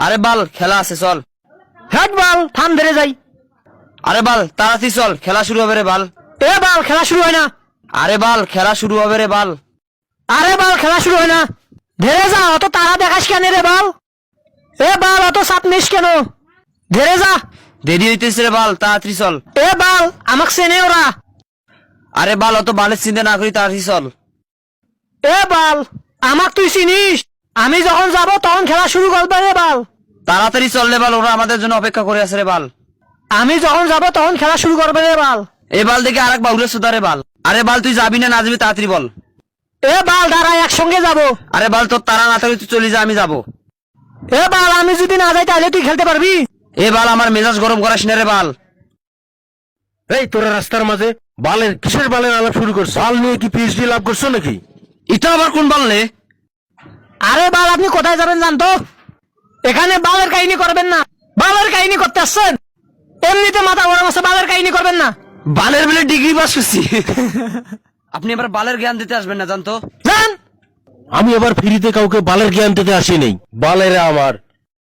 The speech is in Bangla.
আরে বাল খেলা আছে চল। হেট বাল থাম ধরে যাই। আরে বাল তাড়াতাড়ি চল, খেলা শুরু হবে রে বাল। এ বাল খেলা শুরু হয় না। আরে বাল খেলা শুরু হবে রে বাল। আরে বাল খেলা শুরু হয় না। ধরে যা, অত তারা দেখাস কেন রে বাল? এ বাল অত চাপ নিস কেন? ধরে যা। দেরি হইতেছে রে বাল, তাড়াতাড়ি চল। এ বাল আমাক চেনে ওরা। আরে বাল অত বালের চিন্তা না করি তাড়াতাড়ি চল। এ বাল আমাক তুই চিনিস? আমি যখন যাব তখন খেলা শুরু করবে রে বাল। তাড়াতাড়ি চল রে বাল, ওরা আমাদের জন্য অপেক্ষা করে আছে রে বাল। আমি যখন যাব তখন খেলা শুরু করবে রে বাল। এ বাল দেখে আরেক বাউলের সুদা রে বাল। আরে বাল তুই যাবি না যাবি তাড়াতাড়ি বল। এ বাল দাঁড়া একসঙ্গে যাব। আরে বাল তোর তারা না থাকলে তুই চলে যা, আমি যাবো। এ বাল আমি যদি না যাই তাহলে তুই খেলতে পারবি? এ বাল আমার মেজাজ গরম করাস না রে বাল। এই তোরা রাস্তার মাঝে বালের কিসের বালের আলাপ শুরু করছো? বাল নিয়ে কি পিএইচডি লাভ করছো নাকি? এটা আবার কোন বাল নে? আরে বাল আপনি কোথায় যাবেন জানতো? এখানে বালের কাহিনী করবেন না। বালের কাহিনী করতে আসছেন? এমনিতে মাথা গরম আছে, বালের কাহিনী করবেন না। বালের বেলে ডিগ্রি পাস করছি। আপনি এবার বালের জ্ঞান দিতে আসবেন না জানতো। জান আমি এবার ফ্রিতে কাউকে বালের জ্ঞান দিতে আসি নাই। বালেরা আমার